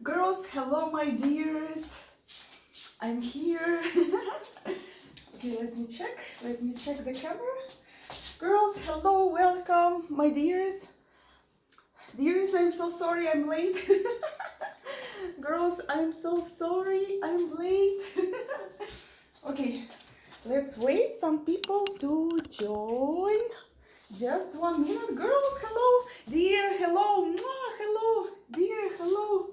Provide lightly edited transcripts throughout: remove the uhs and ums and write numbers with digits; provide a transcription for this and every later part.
Girls, hello my dears. I'm here. Okay, let me check the camera. Girls, hello, welcome my dears. Dears, I'm so sorry I'm late. Girls, I'm so sorry I'm late. Okay, let's wait some people to join. Just 1 minute. Girls, hello. Dear, hello. Mwah, hello. Dear, hello.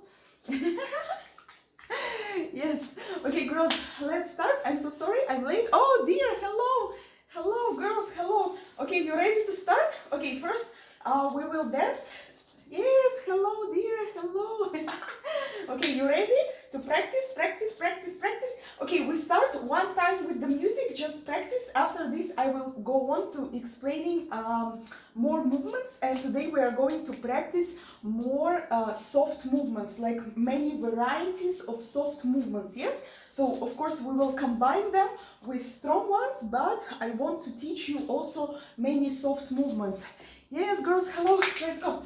Yes. Okay, girls, let's start. I'm so sorry I'm late. Oh, dear, hello. Hello, girls, hello. Okay, you ready to start? Okay, first we will dance. Yes, hello, dear, hello. Okay, you ready to practice? Okay, we start one time with the music, just practice. After this, I will go on to explaining more movements, and today we are going to practice more soft movements, like many varieties of soft movements, yes? So, of course, we will combine them with strong ones, but I want to teach you also many soft movements. Yes, girls, hello, let's go.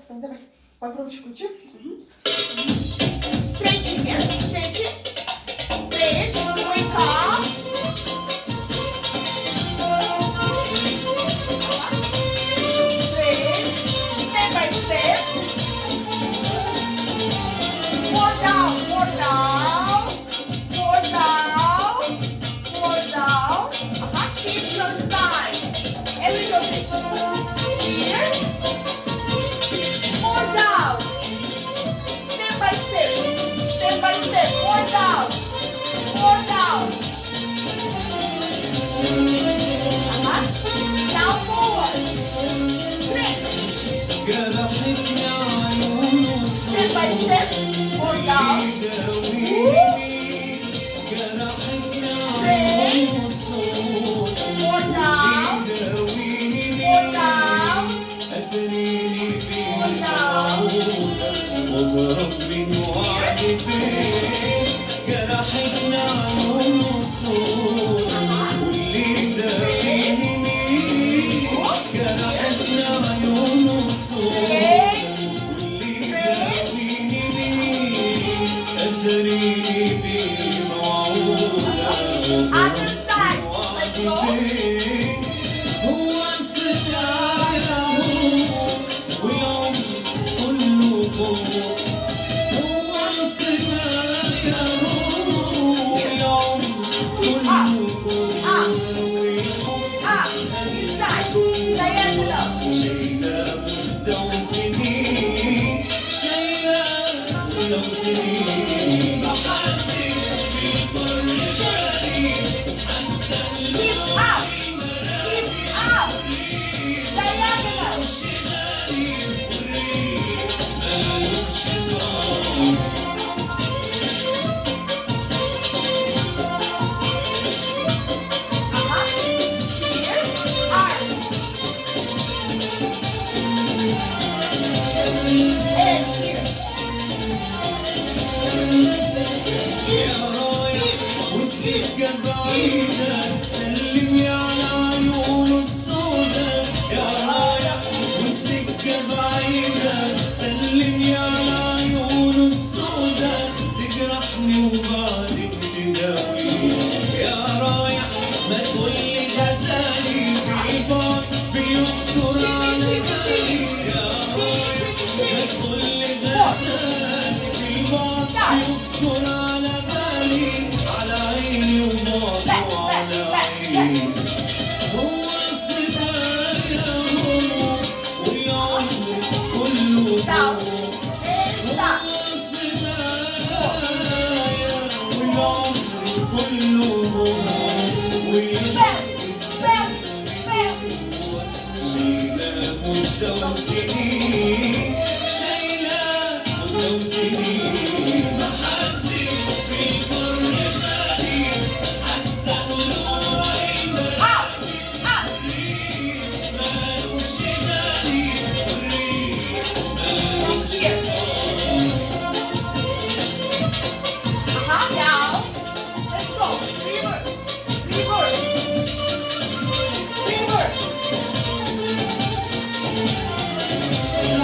Давай, погромче включи. Stretching, yes, stretch, wake up. Stretch, step by step. More down. Change your side. A little bit. Here. More down. Step by step. More down. Now forward. Straight. Step by step. More down. Straight. More down. ورب وعد فين جرحتنا عيون وصوت واللي داويني مين جرحتنا عيون وصوت واللي داويني مين قدريني بموعودة وعد فين هو السجايا والعمر كله جوه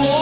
More.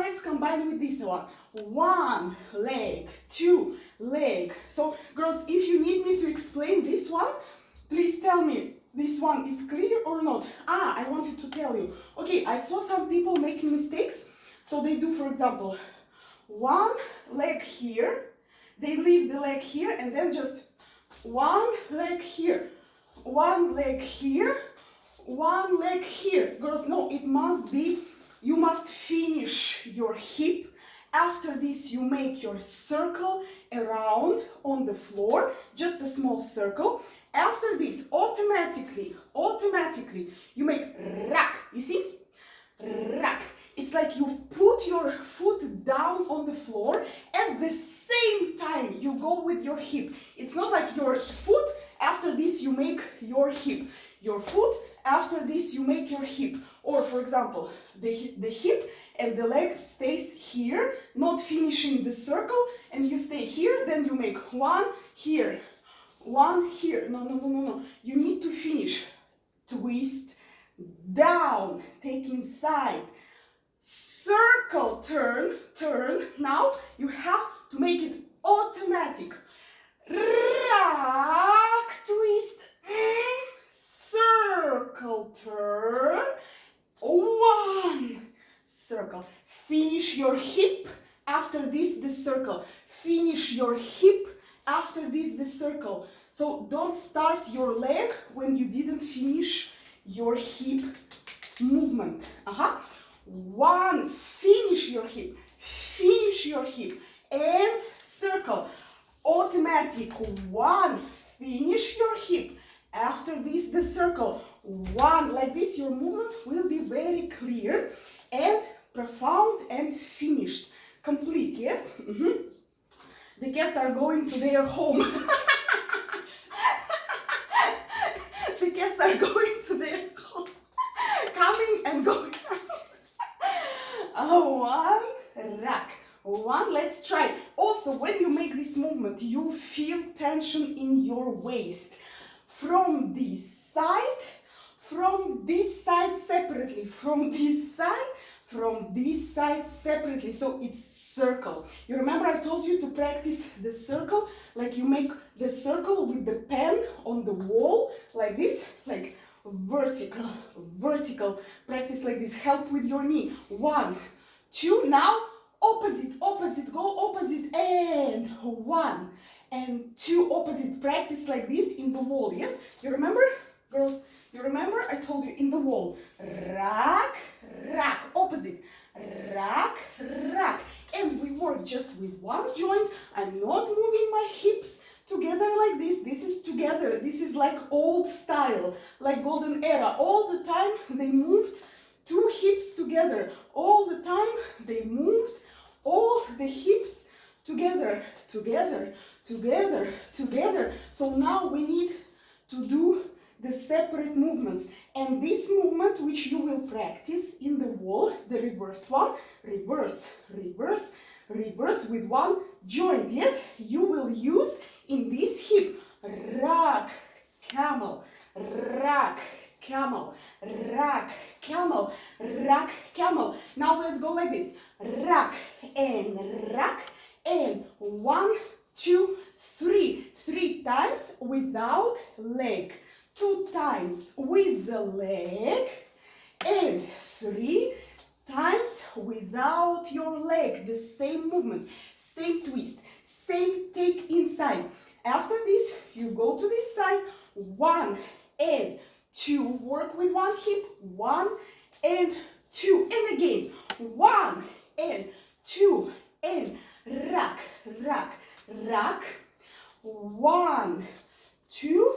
let's combine with this one. One leg, two leg. So girls, if you need me to explain this one, please tell me this one is clear or not. I wanted to tell you. Okay, I saw some people making mistakes. So they do, for example, one leg here, they leave the leg here, and then just one leg here, one leg here, one leg here. Girls, no, it must be, you must finish your hip. After this, you make your circle around on the floor, just a small circle. After this, automatically, you make rak. You see? Rak. It's like you put your foot down on the floor. At the same time, you go with your hip. It's not like your foot, after this, you make your hip. Your foot, after this, you make your hip. Or, for example, the hip and the leg stays here, not finishing the circle, and you stay here, then you make one here, one here. No. You need to finish. Twist, down, take inside, circle, turn. Now you have to make it automatic. Rock, twist, circle, turn, one, circle. Finish your hip, after this the circle. Finish your hip, after this the circle. So don't start your leg when you didn't finish your hip movement. One, finish your hip, and circle. Automatic, one, finish your hip. After this, the circle. One, like this, your movement will be very clear and profound and finished. Complete, yes? The cats are going to their home. The cats are going to their home. Coming and going out. One, rack. One, let's try. Also, when you make this movement, you feel tension in your waist. From this side separately, from this side separately. So it's circle. You remember I told you to practice the circle, like you make the circle with the pen on the wall, like this, like vertical. Practice like this. Help with your knee. One, two. Now opposite, go opposite, and one and two, opposite. Practice like this in the wall. Yes, you remember, girls? You remember I told you in the wall. Rack, opposite. Rack, and we work just with one joint. I'm not moving my hips together like this. This is together. This is like old style, like golden era. All the time they moved two hips together. All the time they moved all the hips together. So now we need to do the separate movements, and this movement which you will practice in the wall, the reverse one, reverse with one joint. Yes, you will use in this hip. Rack, camel, rack, camel, rack, camel, rack, camel. Now let's go like this. Rack, and one, two, three. 3 times without leg. 2 times with the leg, and 3 times without your leg. The same movement, same twist, same take inside. After this, you go to this side. 1 and 2. Work with one hip. 1 and 2. And again. 1 and 2. And rack. 1, 2,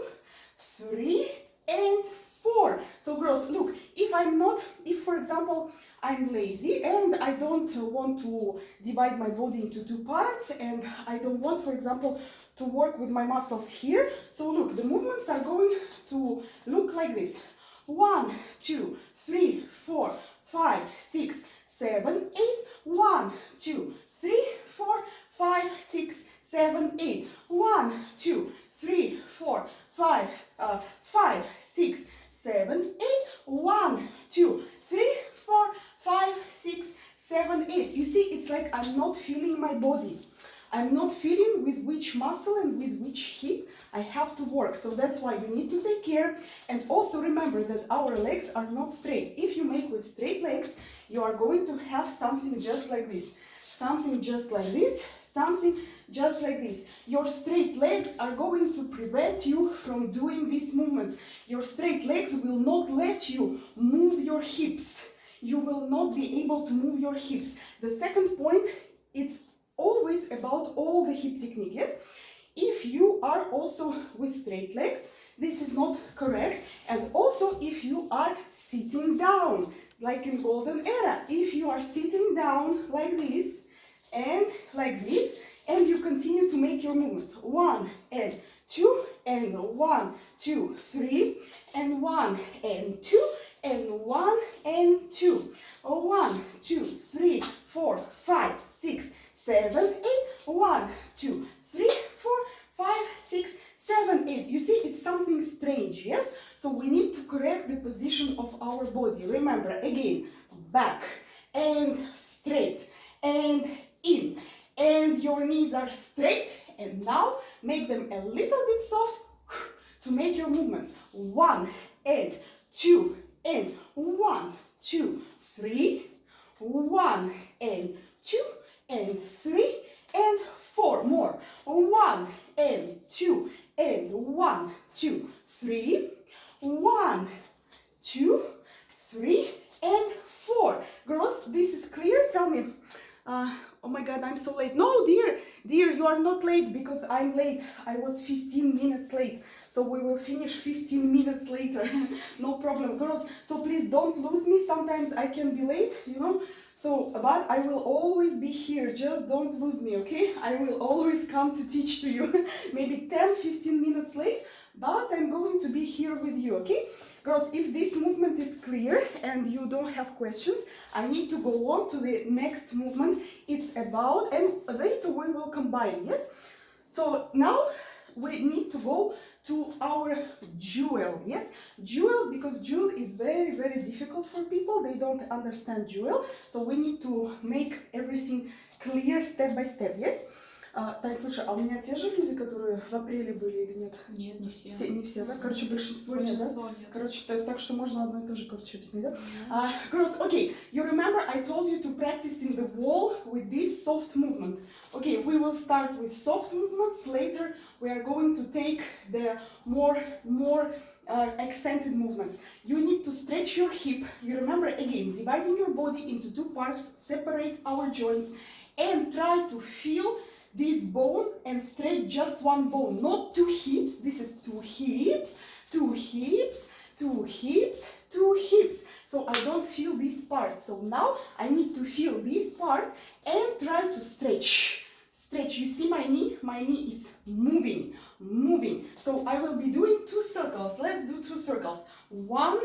3 and 4. So girls, look, if for example I'm lazy and I don't want to divide my body into 2 parts, and I don't want, for example, to work with my muscles here, so look, the movements are going to look like this. 1, 2, 3, 4, 5, 6, 7, 8. 1, 2, 3, 4, 5, 6, 7, 8. 1, 2, 3, 4, 5, 6, 7, 8. 1, 2, 3, 4, 5, 6, 7, 8. You I'm not feeling my body. I'm not feeling with which muscle and with which hip I have to work. So that's why you need to take care. And also remember that our legs are not straight. If you make with straight legs, you are going to have something just like this. Something just like this, something just like this. Your straight legs are going to prevent you from doing these movements. Your straight legs will not let you move your hips. You will not be able to move your hips. The second point, it's always about all the hip technique, yes? If you are also with straight legs, this is not correct. And also if you are sitting down, like in golden era, if you are sitting down like this and like this, and you continue to make your movements, 1 and 2 and 1, 2, 3 and 1 and 2 and 1 and 2, 1, 2, 3, 4, 5, 6, 7, 8, 1, 2, 3, 4, 5, 6, 7, 8. You see, it's something strange, yes? So we need to correct the position of our body. Remember, again, back and straight and in. And your knees are straight. And now make them a little bit soft to make your movements. 1 and 2 and 1, 2, 3, 1 and 2 and 3 and 4 more. 1 and 2 and 1, 2, 3, 1, 2, 3 and 4. Girls, this is clear? Tell me. Oh my god, I'm so late. No, dear, you are not late because I'm late. I was 15 minutes late. So we will finish 15 minutes later. No problem, girls. So please don't lose me. Sometimes I can be late, you know. So, but I will always be here. Just don't lose me, okay? I will always come to teach to you. Maybe 10-15 minutes late, but I'm going to be here with you, okay? Girls, if this movement is clear and you don't have questions, I need to go on to the next movement. It's about, and later we will combine, yes? So now we need to go to our jewel, yes? Jewel, because jewel is very, very difficult for people. They don't understand jewel. So we need to make everything clear step by step, yes? Тань, слушай, а у меня те же люди, которые в апреле были или нет? Нет, не все. Не все, да? Короче, большинство нет, да? Нет. Короче, так что можно одно и то же, короче, объяснить, да? Girls, okay, you remember I told you to practice in the wall with this soft movement. Okay, we will start with soft movements. Later, we are going to take the more accented movements. You need to stretch your hip. You remember, again, dividing your body into two parts, separate our joints, and try to feel this bone and stretch just one bone, not two hips. This is two hips, two hips, two hips, two hips. So I don't feel this part. So now I need to feel this part and try to stretch. Stretch. You see my knee? My knee is moving, moving. So I will be doing 2 circles. Let's do 2 circles. 1,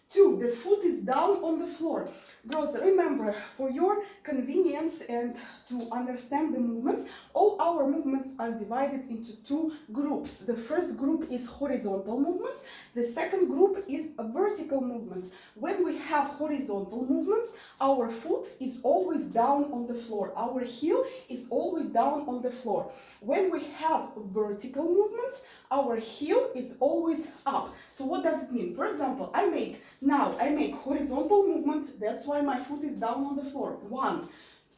2. The foot is down on the floor. Girls, remember, for your convenience and to understand the movements, all our movements are divided into 2 groups. The first group is horizontal movements. The second group is vertical movements. When we have horizontal movements, our foot is always down on the floor. Our heel is always down on the floor. When we have vertical movements, our heel is always up. So what does it mean? For example, I make horizontal movement. That's why my foot is down on the floor. 1,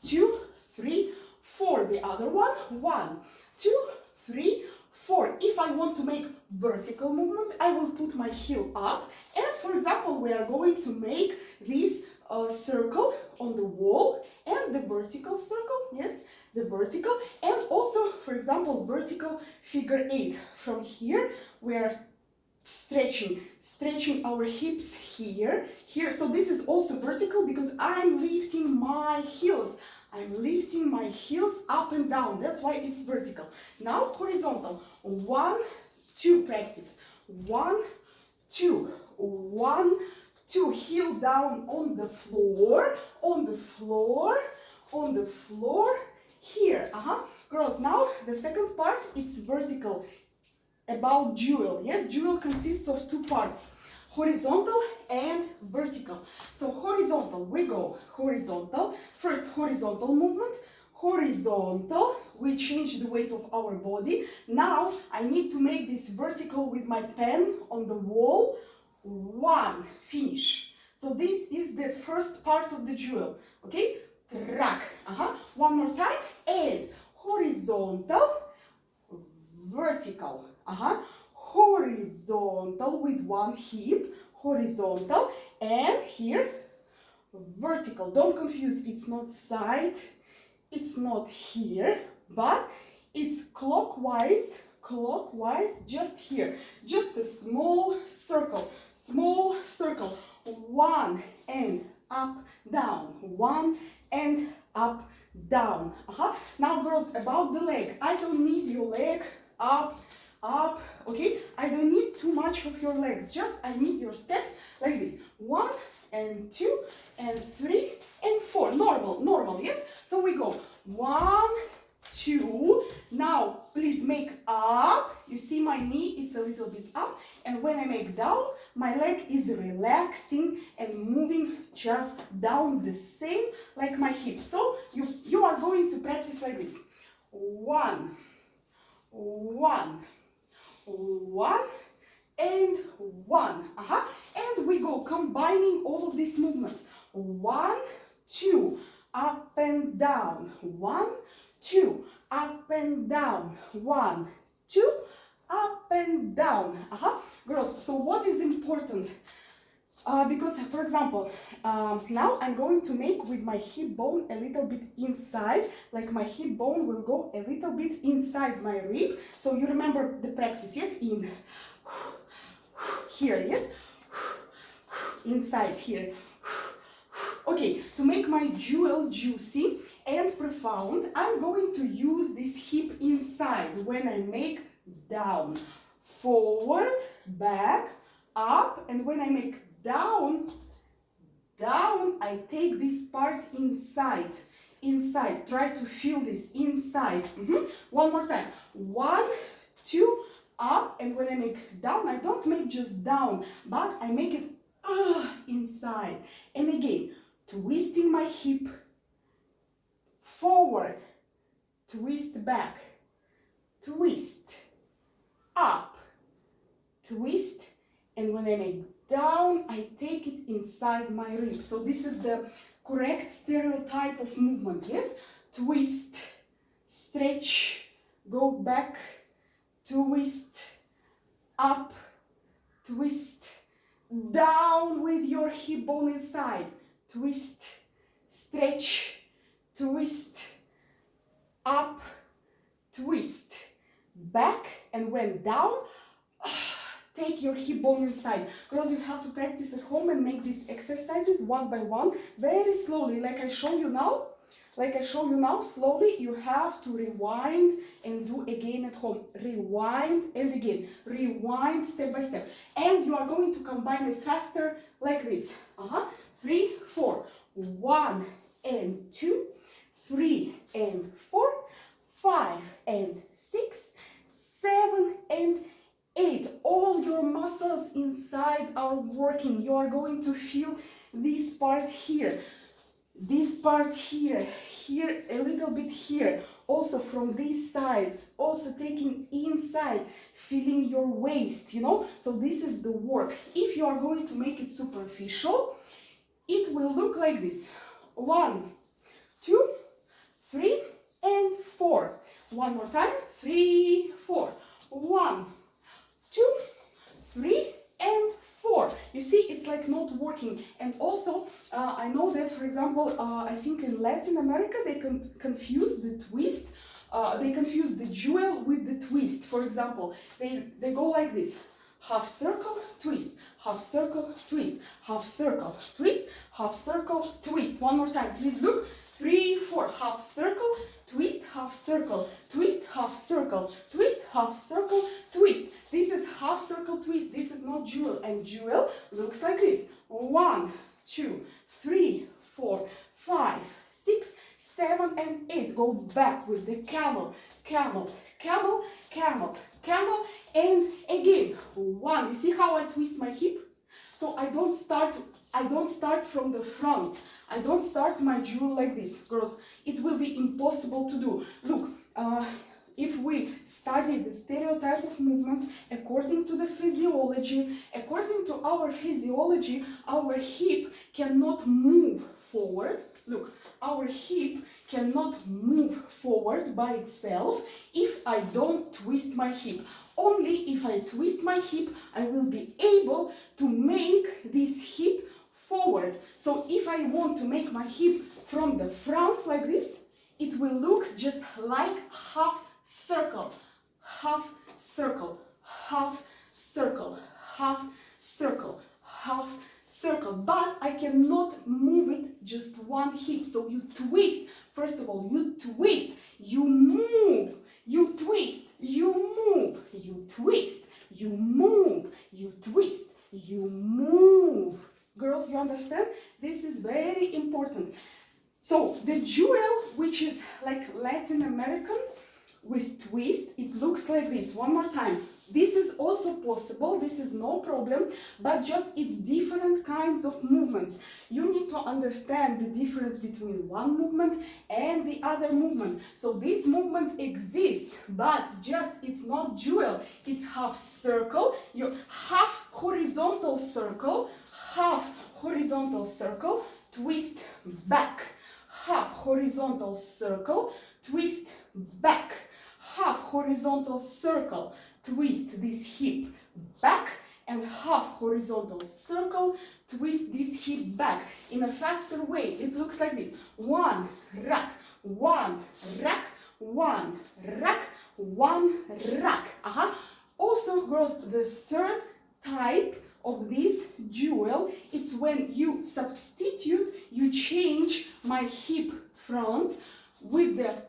2, 3, 4. The other one. 1, 2, 3, 4. If I want to make vertical movement, I will put my heel up. And for example, we are going to make this circle on the wall and the vertical circle. Yes, the vertical. And also, for example, vertical figure 8. From here, we are stretching our hips here. So this is also vertical because I'm lifting my heels. I'm lifting my heels up and down. That's why it's vertical. Now horizontal. 1, 2. Practice. 1, 2. 1, 2. Heel down on the floor. On the floor. On the floor. Here. Girls, now the second part, it's vertical. About jewel. Yes, jewel consists of 2 parts. Horizontal and vertical. So horizontal, we go horizontal. First horizontal movement. horizontal. We change the weight of our body. Now I need to make this vertical with my pen on the wall. 1, finish. So this is the first part of the jewel, okay? Track, one more time, and horizontal, vertical, horizontal with one hip, horizontal, and here, vertical. Don't confuse, it's not side, it's not here, but it's clockwise, just here, just a small circle, 1 and up, down, 1 and up, down. Now girls, about the leg, I don't need your leg up, okay? I don't need too much of your legs, just I need your steps like this, 1 and 2 and 3 and 4, normal, yes? So we go 1, 2, now please make up, you see my knee, it's a little bit up, and when I make down, my leg is relaxing and moving just down the same like my hip. So you are going to practice like this, 1, 1, 1, and 1, and we go combining all of these movements, 1, 2, up and down, 1, 2, up and down, 1, 2, up and down. Girls, so what is important? Because, for example, now I'm going to make with my hip bone a little bit inside, like my hip bone will go a little bit inside my rib. So you remember the practice, yes? In, here, yes? Inside, here. Okay, to make my jewel juicy and profound, I'm going to use this hip inside when I make down, forward, back, up, and when I make down, I take this part inside, try to feel this inside. One more time, 1, 2, up, and when I make down, I don't make just down, but I make it inside, and again, twisting my hip forward, twist back, twist, up, twist, and when I make down, I take it inside my rib. So this is the correct stereotype of movement, yes? Twist, stretch, go back, twist, up, twist, down with your hip bone inside, twist, stretch, twist, up, twist, back, and when down, take your hip bone inside. Girls, you have to practice at home and make these exercises one by one, very slowly, like I show you now. Slowly, you have to rewind and do again at home. Rewind and again. Rewind step by step. And you are going to combine it faster like this. 3, 4. 1 and 2. 3 and 4. 5 and 6. 7 and 8. All your muscles inside are working. You are going to feel this part here. This part here, here, a little bit here, also from these sides, also taking inside, feeling your waist, you know, so this is the work. If you are going to make it superficial, it will look like this, 1, 2, 3, and 4, one more time, 3, 4, 1, 2, 3, and 4. You see, it's like not working. And also, I know that, for example, I think in Latin America, they confuse the twist, they confuse the jewel with the twist. For example, they go like this, half circle, twist, half circle, twist, half circle, twist, half circle, twist. One more time, please look, 3, 4, half circle, twist, half circle, twist, half circle, twist, half circle, twist. This is half circle twist, this is not jewel, and jewel looks like this, 1, 2, 3, 4, 5, 6, 7, and 8. Go back with the camel, camel, camel, camel, camel, and again, 1. You see how I twist my hip? So I don't start from the front. I don't start my jewel like this, girls. It will be impossible to do. Look, if we study the stereotype of movements according to the physiology, our hip cannot move forward. Look, our hip cannot move forward by itself if I don't twist my hip. Only if I twist my hip, I will be able to make this hip forward. So if I want to make my hip from the front like this, it will look just like half circle, half circle, half circle, half circle, half circle. But I cannot move it just one hip. So you twist. First of all, you twist, you move, you twist, you move, you twist, you move, you twist, you move. Girls, you understand? This is very important. So the jewel, which is like Latin American with twist, it looks like this. One more time. This is also possible, this is no problem, but just it's different kinds of movements. You need to understand the difference between one movement and the other movement. So this movement exists, but just it's not jewel. It's half circle, half horizontal circle, twist back, half horizontal circle, twist back, half horizontal circle, twist this hip back, and half horizontal circle, twist this hip back. In a faster way, it looks like this. One rack, one rack, one rack, one rack. Also, girls, the third type of this jewel, it's when you substitute, you change my hip front with the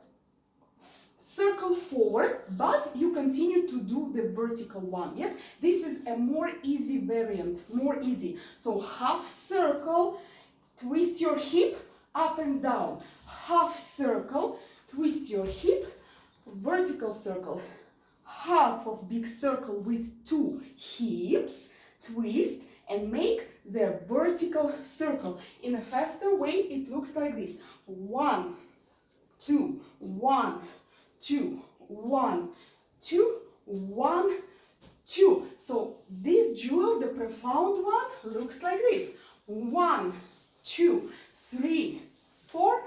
circle forward, but you continue to do the vertical one. Yes, this is a more easy variant, more easy. So half circle, twist your hip up and down. Half circle, twist your hip, vertical circle. Half of big circle with two hips, twist and make the vertical circle. In a faster way, it looks like this. 1, 2, 1, 2, 1, 2, 1, 2. So this jewel, the profound one, looks like this. 1, 2, 3, 4,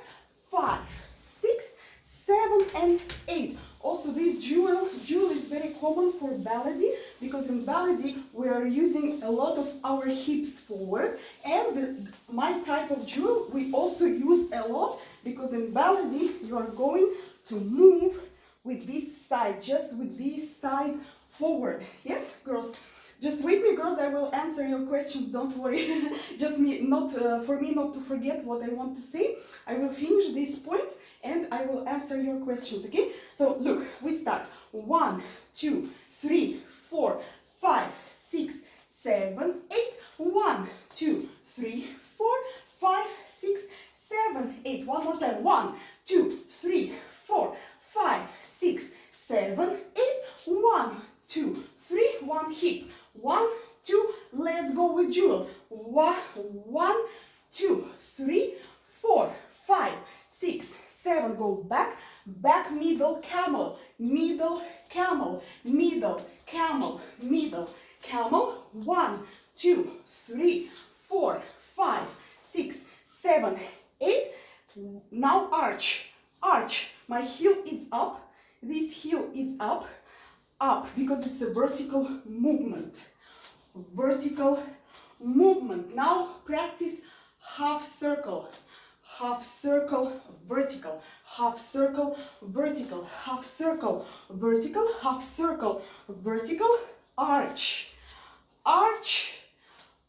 5, 6, 7, and 8. Also, this jewel is very common for ballet, because in ballet we are using a lot of our hips forward, and my type of jewel we also use a lot, because in ballet you are going to move with this side, just with this side forward. Yes, girls? Just with me, girls, I will answer your questions, don't worry. Just for me not to forget what I want to say. I will finish this point and I will answer your questions, okay? So look, we start. 1, 2, 3, 4, 5, 6, 7, 8. 1, 2, 3, 4, 5, 6, 7, 8. One more time. 1, 2, 3, 4, 5, 6, 7, 8. 1, 2, 3, one hip. 1, 2, let's go with jewel. 1, 2, 3, 4, 5, 6, 7. Go back, back, middle, camel, middle, camel, middle, camel, middle, camel. 1, 2, 3, 4, 5, 6, 7, 8. Now arch, arch. My heel is up. This heel is up, because it's a vertical movement. Vertical movement. Now practice half circle, vertical, half circle, vertical, half circle, vertical, half circle, vertical, arch, arch,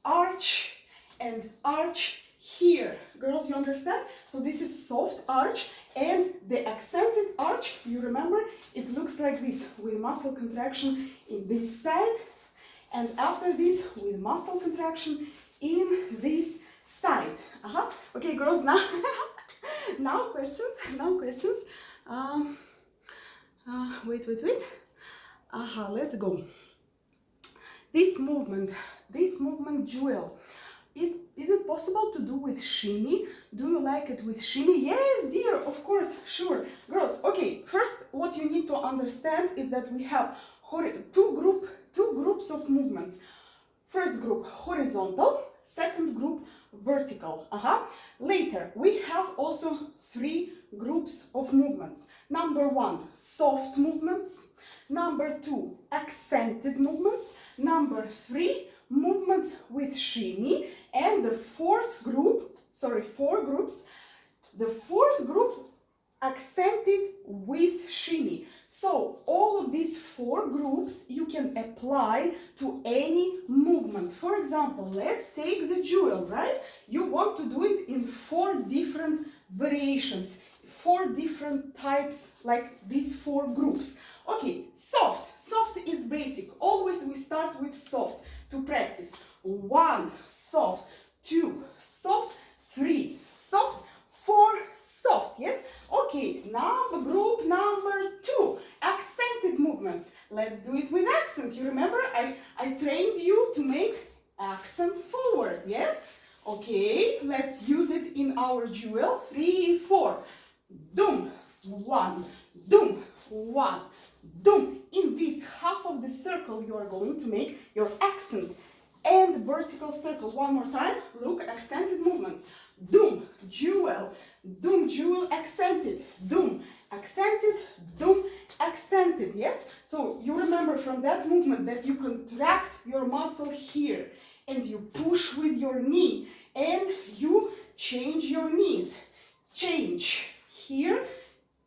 arch, and arch here. Girls, you understand? So this is soft arch, and the accented arch, you remember, it looks like this, with muscle contraction in this side, and after this with muscle contraction in this side. Okay, girls, now now questions. Wait. Let's go. This movement, this movement, Jewel, is it possible to do with shimmy? Do you like it with shimmy? Yes, dear, of course, sure. Girls, okay, first what you need to understand is that we have two groups of movements. First group, horizontal, second group, vertical. Later, we have also 3 groups of movements. Number 1, soft movements. Number 2, accented movements. Number 3, movements with shimmy. And the fourth group, 4 groups, the fourth group accented with shimmy. So all of these 4 groups you can apply to any movement. For example, let's take the Jewel, right? You want to do it in 4 different variations, 4 different types, like these 4 groups. Okay, soft. Soft is basic. Always we start with soft to practice. 1, soft, 2, soft, 3, soft, 4, soft, yes? Okay, group number 2, accented movements. Let's do it with accent. You remember I trained you to make accent forward, yes? Okay, let's use it in our Jewel. 3, 4. Doom, 1, doom, 1, doom. In this half of the circle you are going to make your accent and vertical circle. One more time. Look, accented movements. Doom, Jewel, accented, doom, accented, yes? So you remember from that movement that you contract your muscle here and you push with your knee and you change your knees. Change here,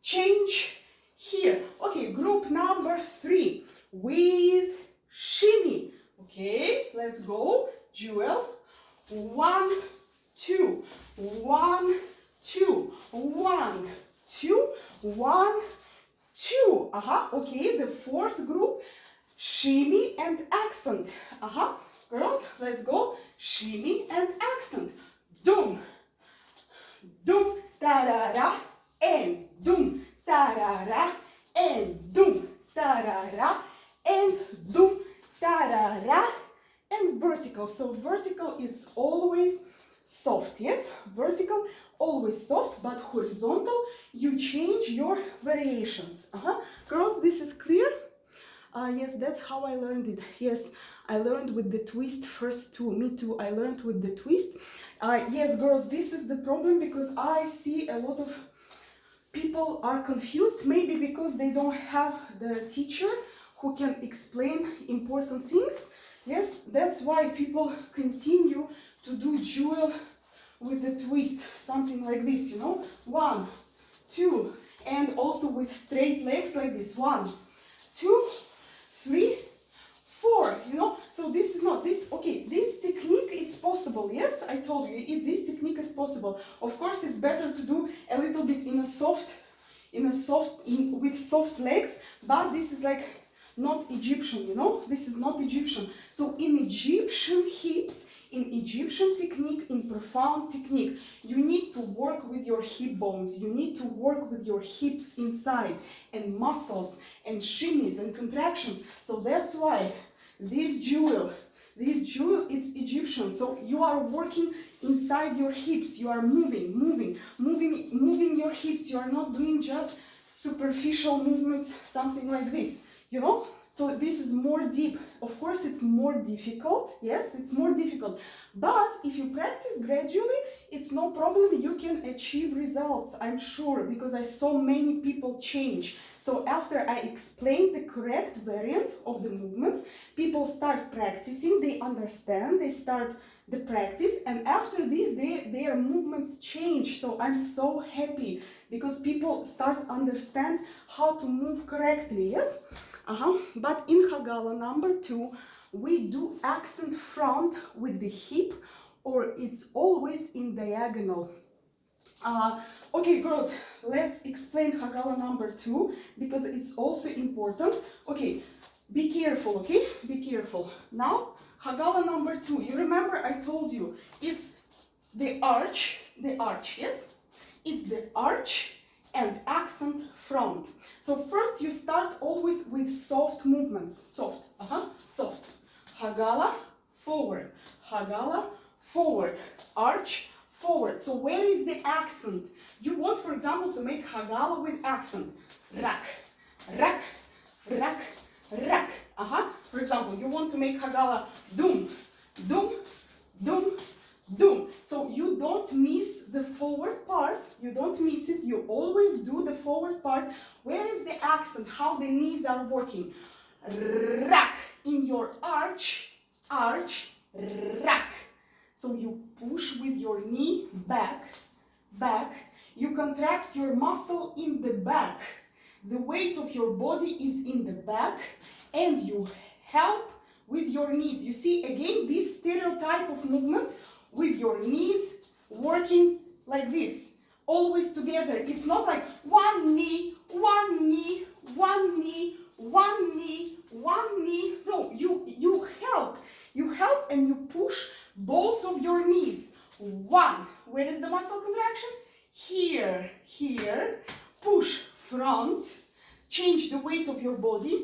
change here. Okay, group number 3 with shimmy. Okay, let's go. Jewel, 1, 2, 1, 2, 1, 2, 1, 2. Okay, the fourth group, shimmy and accent. Girls, let's go. Shimmy and accent. Doom, doom, tarara, and doom, tarara, and doom, tarara, and doom, tarara, and vertical. So vertical, it's always soft, yes? Vertical, always soft, but horizontal, you change your variations. Girls, this is clear? Yes, that's how I learned it. Yes, I learned with the twist first too. Me too, I learned with the twist. Yes, girls, this is the problem because I see a lot of people are confused, maybe because they don't have the teacher who can explain important things. Yes, that's why people continue to do Jewel with the twist, something like this, you know, 1, 2, and also with straight legs like this, 1, 2, 3, 4, you know. So this is not this. Okay, this technique, it's possible. Yes, I told you this technique is possible. Of course, it's better to do a little bit with soft legs, but this is like not Egyptian, you know, this is not Egyptian. So in Egyptian hips, in Egyptian technique, in profound technique, you need to work with your hip bones, you need to work with your hips inside, and muscles, and shimmies, and contractions. So that's why this Jewel, it's Egyptian. So you are working inside your hips, you are moving your hips, you are not doing just superficial movements, something like this. You know, so this is more deep. Of course, it's more difficult. Yes, it's more difficult. But if you practice gradually, it's no problem. You can achieve results, I'm sure, because I saw many people change. So after I explained the correct variant of the movements, people start practicing, they understand, they start the practice, and after this, their movements change. So I'm so happy because people start understand how to move correctly. Yes. But in Hagala number 2, we do accent front with the hip, or it's always in diagonal. Okay, girls, let's explain Hagala number 2 because it's also important. Okay, be careful, okay? Be careful. Now, Hagala number 2, you remember I told you it's the arch, yes? It's the arch and accent front. So first you start always with soft movements. Soft. Soft. Hagala, forward. Hagala, forward. Arch, forward. So where is the accent? You want, for example, to make Hagala with accent. Rak, rak, rak, rak. For example, you want to make Hagala dum, dum, dum, dum. So you don't miss the forward part. You don't miss it. You always do the forward part. Where is the accent? How the knees are working? Rak. In your arch, arch, rak. So you push with your knee back, back. You contract your muscle in the back. The weight of your body is in the back, and you help with your knees. You see again this stereotype of movement with your knees working like this, always together. It's not like one knee, one knee, one knee, one knee, one knee. No, you help. You help and you push both of your knees. One. Where is the muscle contraction? Here, here. Push front. Change the weight of your body.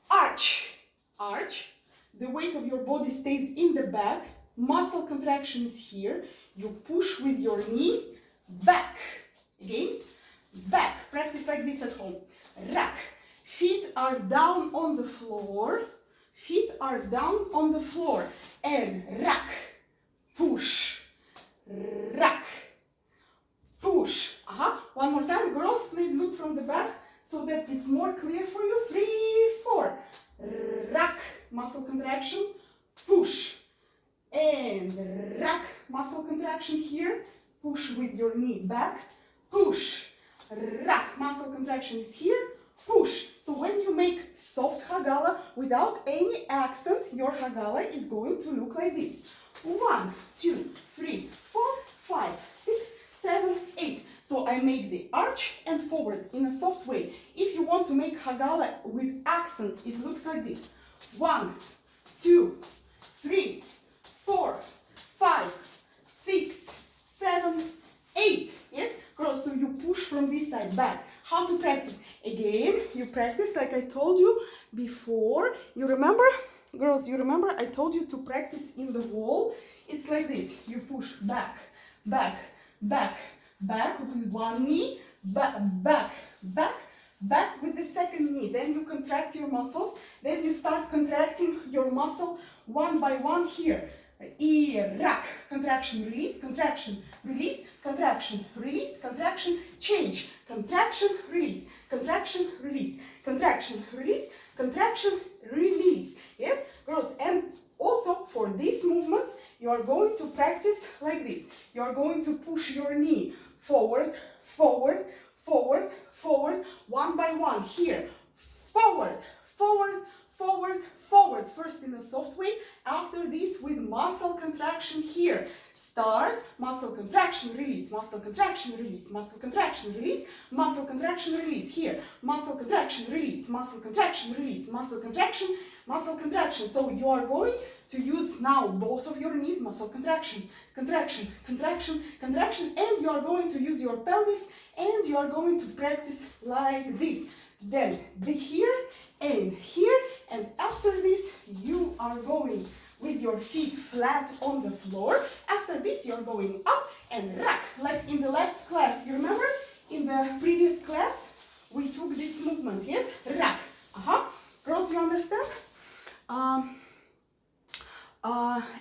Arch, arch. The weight of your body stays in the back. Muscle contraction is here. You push with your knee back. Again, back. Practice like this at home. Rack. Feet are down on the floor. Feet are down on the floor. And rack. Push. Rack. Push. One more time. Girls, please look from the back so that it's more clear for you. 3, 4. Rack. Muscle contraction. Push. And rack. Muscle contraction here. Push with your knee back. Push. Rack. Muscle contraction is here. Push. So when you make soft Hagala without any accent, your Hagala is going to look like this. 1, 2, 3, 4, 5, 6, 7, 8. So I make the arch and forward in a soft way. If you want to make Hagala with accent, it looks like this. 1, 2, 3, 4, 5, 6, 7, 8. Yes? Girls, so you push from this side back. How to practice? Again, you practice like I told you before. You remember? Girls, you remember I told you to practice in the wall? It's like this. You push back, back, back, back with one knee, back, back, back, back with the second knee. Then you contract your muscles. Then you start contracting your muscle one by one here. Rack, contraction, release, contraction, release, contraction, release, contraction, change, contraction, release, contraction, release, contraction, release, contraction, release. Yes, girls, and also for these movements, you are going to practice like this. You are going to push your knee forward, forward, forward, forward, one by one. Here, forward, forward, forward, forward. First in a soft way, after this with muscle contraction here. Start, muscle contraction, release, muscle contraction, release, muscle contraction, release, muscle contraction, release. Here, muscle contraction, release, muscle contraction, release, muscle contraction, muscle contraction. So you are going to use now both of your knees, muscle contraction, contraction, contraction, contraction, and you are going to use your pelvis, and you are going to practice like this. Then the here and here, and after this you are going with your feet flat on the floor. After this you are going up and rack, like in the last class. You remember in the previous class we took this movement, yes? Rack. Girls, you understand?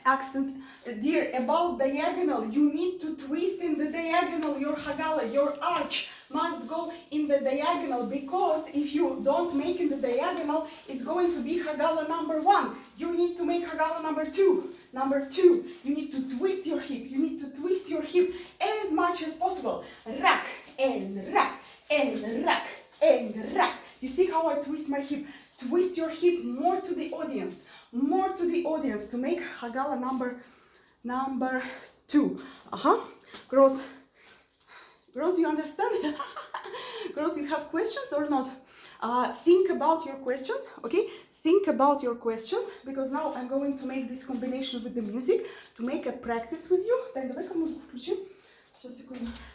Accent, dear, about diagonal, you need to twist in the diagonal. Your Hagala, your arch must go in the diagonal, because if you don't make in the diagonal, it's going to be Hagala number 1. You need to make Hagala number 2. Number 2, you need to twist your hip. You need to twist your hip as much as possible. Rack and rack and rack and rack. You see how I twist my hip? Twist your hip more to the audience. More to the audience to make Hagala number 2. Girls, you understand? Girls, you have questions or not? Think about your questions, okay? Think about your questions, because now I'm going to make this combination with the music to make a practice with you.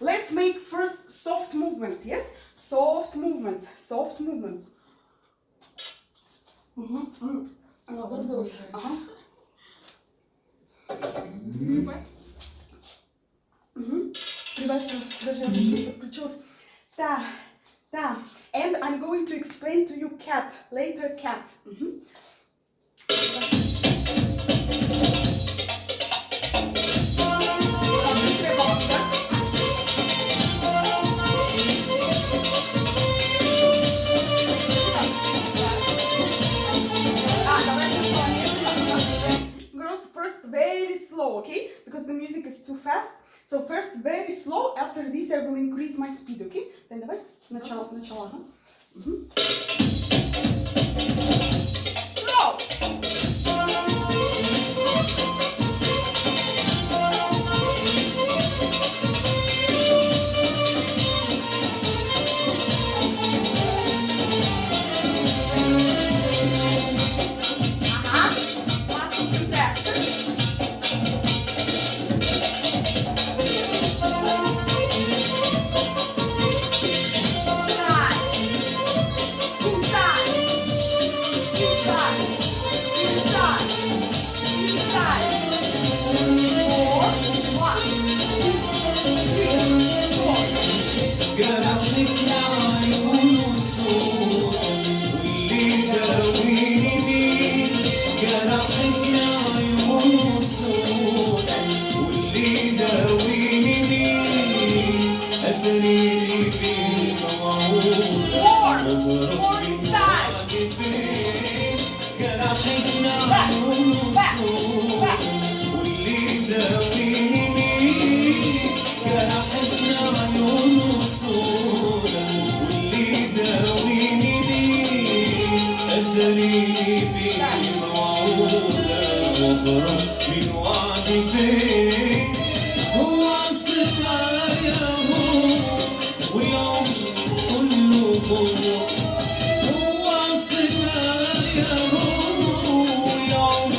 Let's make first soft movements, yes? Soft movements, soft movements. Да. And I'm going to explain to you cat. Later cat. Girls, first very slow, okay? Because the music is too fast. So first very slow. After this I will increase my speed, okay? Then давай. Начало. Ага. Slow. Muscle contraction. جرحتنا عيون الصوت واللي داويني مين جرحتنا عيون الصوت واللي داويني مين أدريني بيه موعودة مبروك بعد فين جرحتنا عيون الصوت واللي داويني مين جرحتنا عيون واللي داويني ليه أدريني بيه موعودة وأهرب من وعدي فين هو الصبايا هو والعمر كله هو الصبايا هو والعمر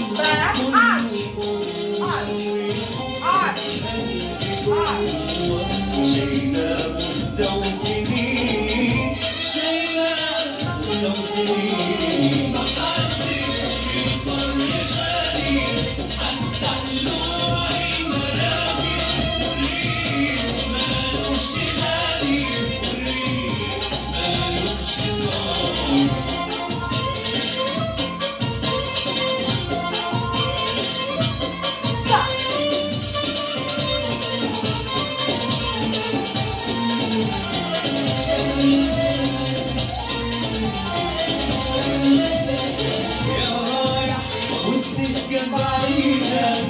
محدش يقدر يخلي حتى اللوع المراكب والريح مالوش غالي والريح مالوش صار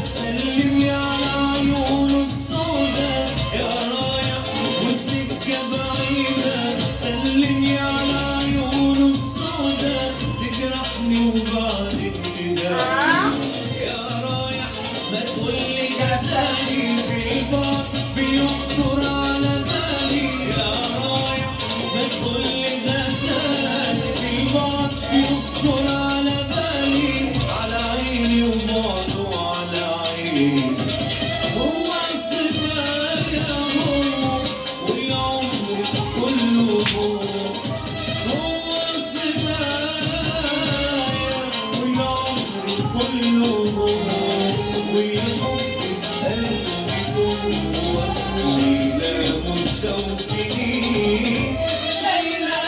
سلم لي على عيون السودا يا رايح والسكة بعيدة سلم لي على عيون السودا تجرحني وبعد ابتداء يا رايح ما تقولي جسدي في البعد بيخطر على بالي يا رايح ما تقولي جسدي في البعد بيخطر على بالي على عيني وبعده على عيني هو الصبايا هو والعمر كله هو الصبايا والعمر كله والحب في قلبي جوه شايلة مدة وسنين شايلة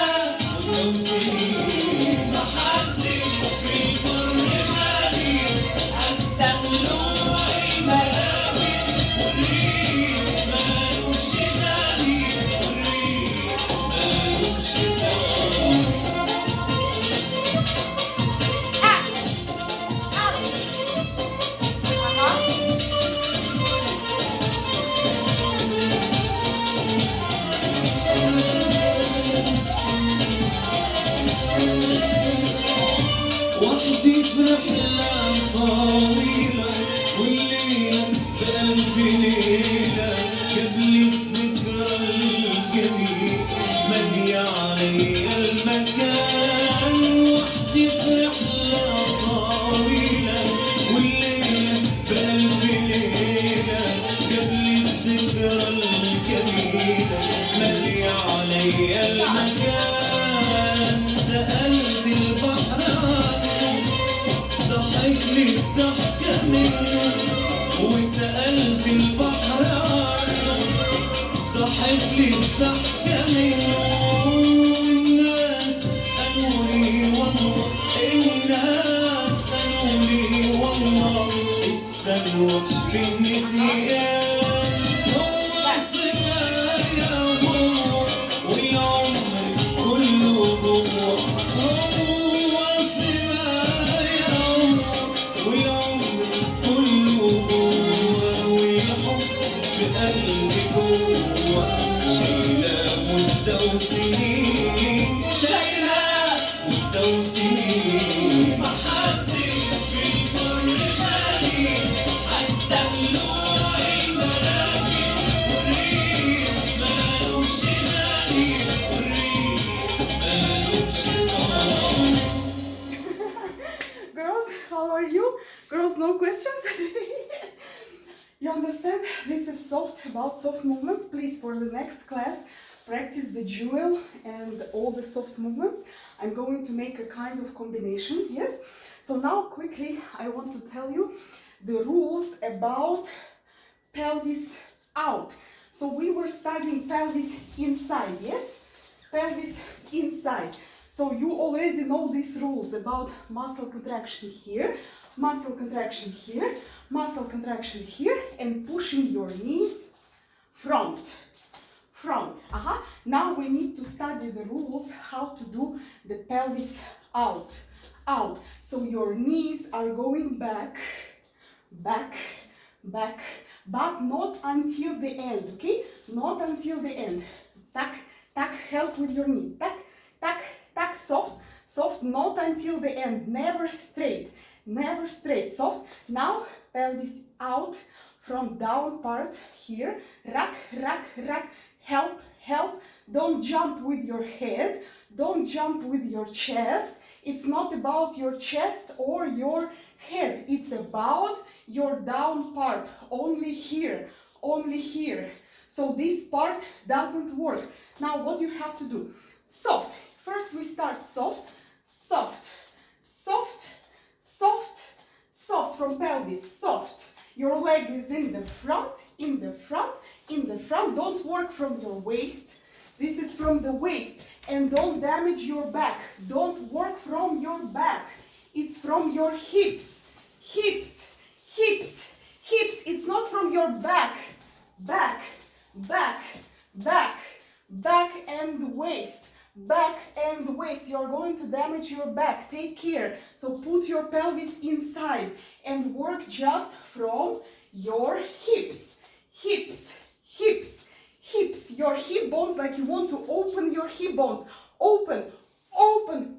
مدة وسنين محدش في البر خالي حتى اللوع المراكب والريح مالوش غالي والريح مالوش صار وحدي في رحلة طويلة والليلة بألف ليلة قبل الذكرى الجميل مالية عليا المكان وحدي في رحلة طويلة والليلة بألف ليلة قبل الذكرى الجميلة مالية عليا المكان سألت البحر عنه ضحك لي الضحكة منه سألت البحر عنه ضحك لي الضحكة منه الناس قالوا لي والله الناس قالوا لي والله السلوى في النسيان هو الصبايا هو والعمر كله جوه هو الصبايا هو والعمر كله جوه والحب في قلبي جوه شايلة مدة وسنين شايلة مدة وسنين محدش في البر خالي حتى اللوع المراكب والريح مالوش غالي والريح مالوش صار. Girls, how are you? Girls, no questions? You understand? This is soft, about soft movements. Please, for the next class, practice the jewel and all the soft movements. I'm going to make a kind of combination, yes? So now, quickly, I want to tell you the rules about pelvis out. So we were studying pelvis inside, yes? Pelvis inside. So you already know these rules about muscle contraction here, muscle contraction here, muscle contraction here, and pushing your knees front. Now we need to study the rules how to do the pelvis out. So your knees are going back, but not until the end, okay? Not until the end. Tack, help with your knees. Tack, soft, not until the end. Never straight, soft. Now pelvis out from down part here. Rack, help. Don't jump with your head, don't jump with your chest. It's not about your chest or your head, it's about your down part, only here. So this part doesn't work. Now what you have to do? Soft. First we start soft from pelvis, soft. Your leg is in the front. Don't work from your waist. This is from the waist. And don't damage your back. Don't work from your back. It's from your hips. It's not from your back. Back and waist. You're going to damage your back. Take care. So put your pelvis inside and work just from your hips. Your hip bones, like you want to open your hip bones. Open,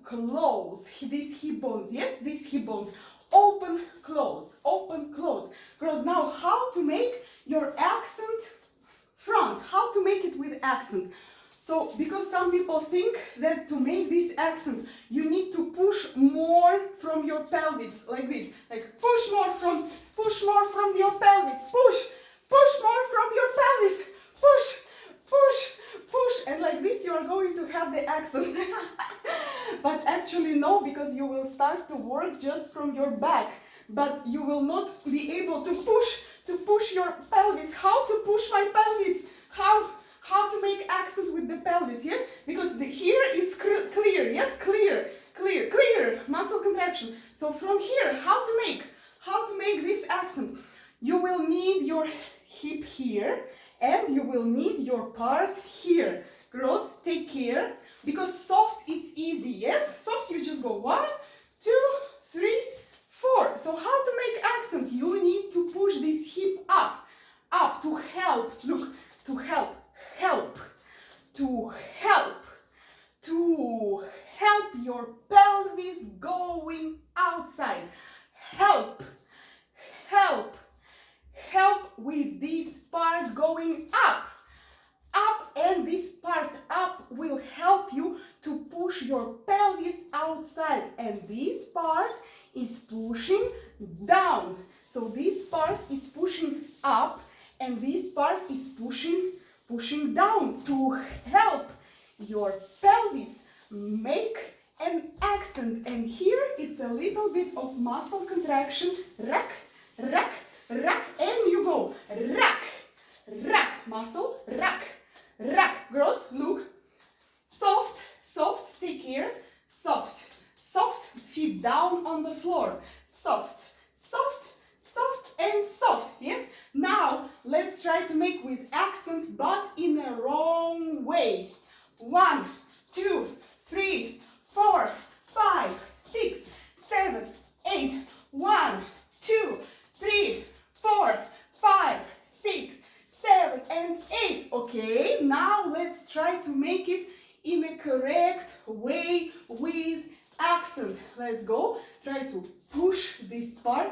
close. These hip bones, yes, these hip bones. Open, close. Girls, now how to make your accent front? How to make it with accent? So, because some people think that to make this accent, you need to push more from your pelvis, like this. Like push more from your pelvis. Push more from your pelvis. Push. And like this you are going to have the accent. But actually no, because you will start to work just from your back. But you will not be able to push your pelvis. How to push my pelvis? How to make accent with the pelvis, yes? Because here it's clear, yes? Clear. Muscle contraction. So from here, how to make this accent? You will need your hip here and you will need your part here. Girls, take care. Because soft, it's easy, yes? Soft, you just go 1, 2, 3, 4. So how to make accent? You need to push this hip up to help. Look, to help your pelvis going outside. Help with this part going up, and this part up will help you to push your pelvis outside, and this part is pushing down. So this part is pushing up and this part is pushing down to help your pelvis make an accent. And here it's a little bit of muscle contraction. Rack, and you go. muscle. Rack, rack. Girls, look. Soft, soft, take care. Soft, soft, feet down on the floor. Soft, soft, soft and soft. Yes? Now, let's try to make with accent, but in a wrong way. 1, 2, 3, 4, 5, 6, 7, 8. 1, 2, 3, 4, 5, 6, 7, and 8. Okay, now let's try to make it in a correct way with accent. Let's go. Try to push this part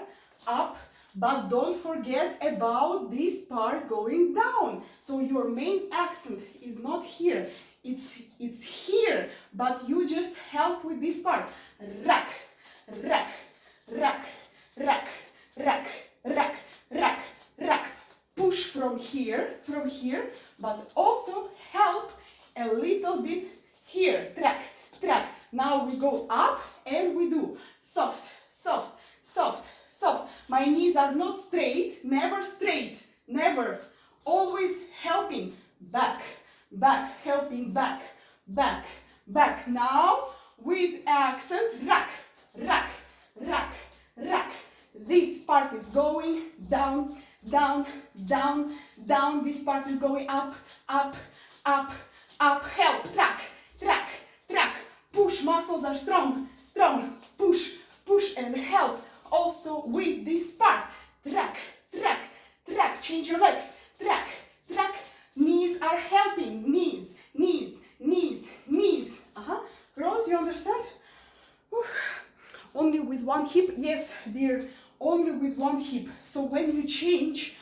up, but don't forget about this part going down. So your main accent is not here. It's here, but you just help with this part. Rack, rack, rack, rack, rack, rack, rack, rack. Push from here, but also help a little bit here. Track, track. Now we go up and we do soft, soft, soft, soft. My knees are not straight, never straight, never. Always helping. Back, back, helping back, back, back. Now with accent, rack, rack, rack, rack. This part is going down, down, down, down. This part is going up, up, up, up. Help, track, track, track. Push, muscles are strong, strong. Push, push and help. Also with this part, track, track, track. Change your legs, track, track. Knees are helping, knees, knees, knees, knees. Girls, you understand? Only with one hip? Yes, dear, only with one hip. So when you change,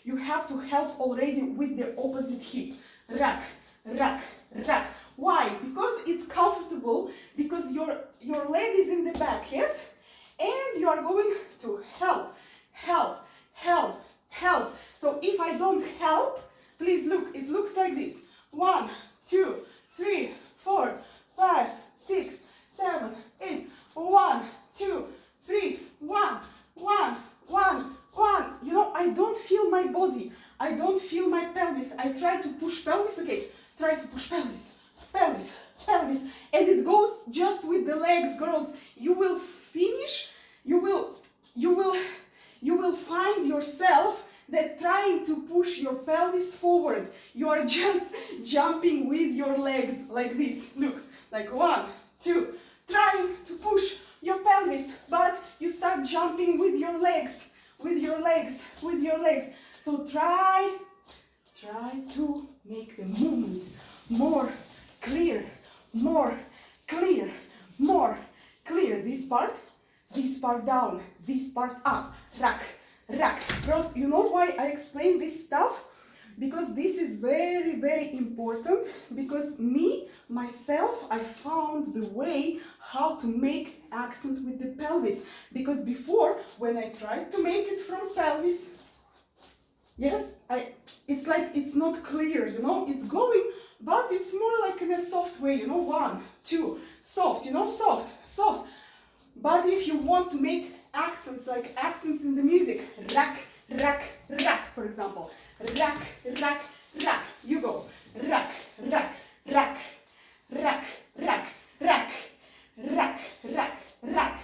you have to help already with the opposite hip. Rack, rack, rack. Why? Because it's comfortable, because your leg is in the back, yes? And you are going to help, help, help, help. So if I don't help, please look, it looks like this. 1, 2, 3, 4, 5, 6, 7, 8. 1, 2, 3, 1, 1, 1, 1. You know, I don't feel my body. I don't feel my pelvis. I try to push pelvis. Okay, try to push pelvis, pelvis, pelvis. And it goes just with the legs, girls. You will finish, you will find yourself that trying to push your pelvis forward, you are just jumping with your legs like this. Look, like 1, 2, trying to push your pelvis, but you start jumping with your legs, with your legs, with your legs. So try to make the movement more clear, more clear, more clear. This part down, this part up, rack, rack. Girls, you know why I explain this stuff? Because this is very, very important, because myself, I found the way how to make accent with the pelvis. Because before, when I tried to make it from pelvis, yes, it's like it's not clear, you know, it's going, but it's more like in a soft way, you know, 1, 2, soft, you know, soft, soft. But if you want to make accents, like accents in the music, rack, rack, rack, for example, rack, rack, rack, you go, rack, rack, rack, rack, rack, rack, rack, rack, rack,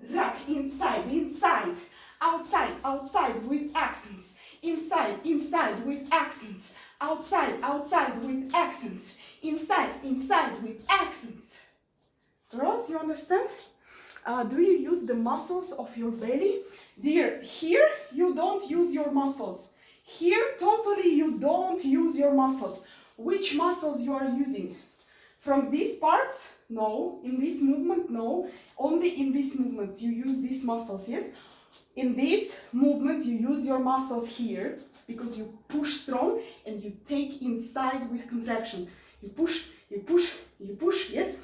rack, inside, inside, outside, outside with accents, inside, inside with accents, outside, outside with accents, inside, inside with accents. Girls, you understand? Do you use the muscles of your belly? Dear, here you don't use your muscles. Here, totally you don't use your muscles. Which muscles you are using? From these parts? No. In this movement? No. Only in these movements you use these muscles, yes? In this movement you use your muscles here, because you push strong and you take inside with contraction. You push, you push, you push, yes?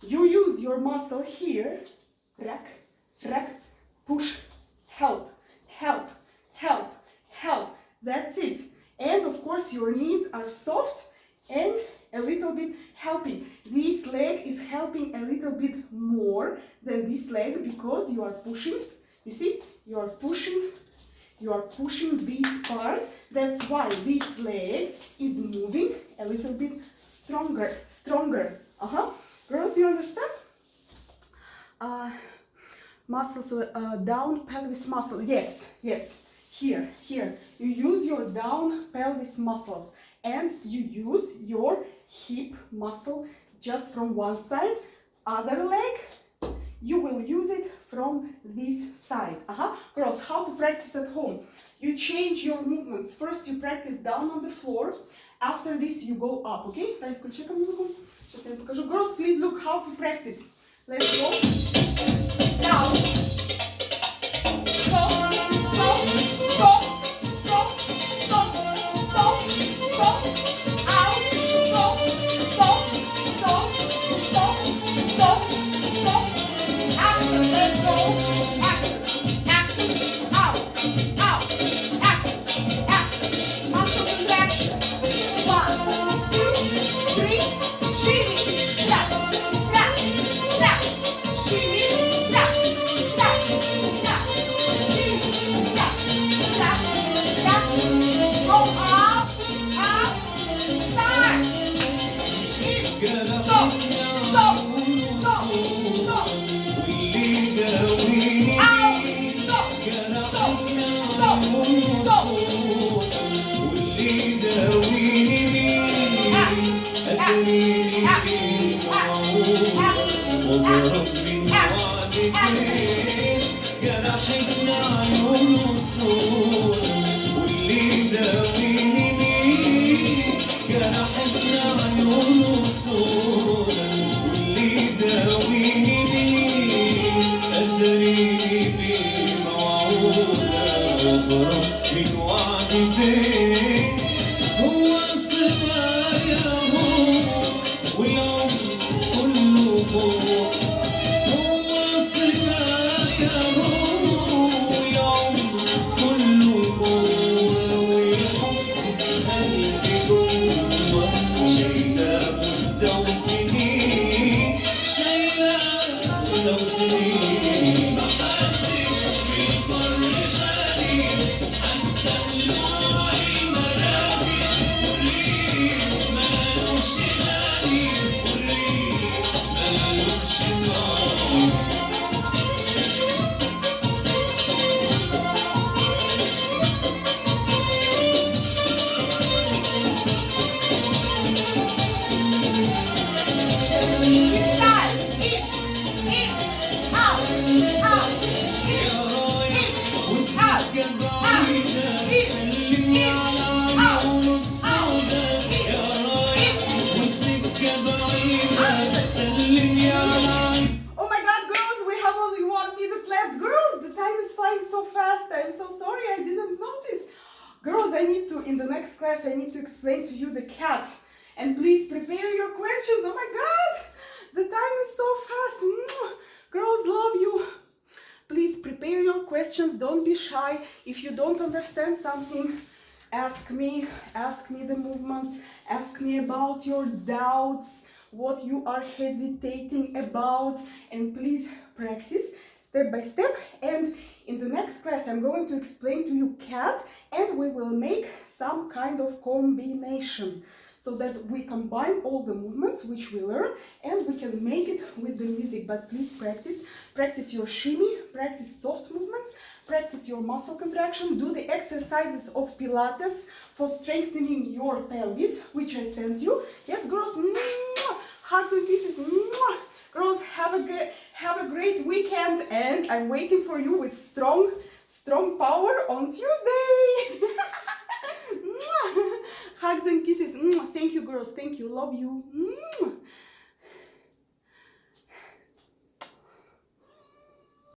You use your muscle here, rack, rack, push, help, help, help, help. That's it. And of course your knees are soft and a little bit helping. This leg is helping a little bit more than this leg, because you are pushing. You see, you are pushing You are pushing this part. That's why this leg is moving a little bit stronger. Girls, you understand? Muscles down pelvis muscle. Yes. Here. You use your down pelvis muscles and you use your hip muscle just from one side. Other leg, you will use it from this side. Girls, how to practice at home? You change your movements. First you practice down on the floor. After this you go up, okay? Дай включи-ка музыку. Сейчас я покажу. Girls, please look how to practice. Let's go. Down. I need to explain to you the cat, and please prepare your questions. Oh my god, the time is so fast. Girls, love you. Please prepare your questions. Don't be shy. If you don't understand something, ask me the movements, ask me about your doubts, what you are hesitating about, and please practice step by step. And in the next class I'm going to explain to you cat, and we will make some kind of combination so that we combine all the movements which we learn and we can make it with the music. But please practice your shimmy, practice soft movements, practice your muscle contraction, do the exercises of Pilates for strengthening your pelvis, which I sent you. Yes, girls, hugs and kisses. Girls, have a great weekend, and I'm waiting for you with strong power on Tuesday. Hugs and kisses. Thank you, girls. Thank you. Love you.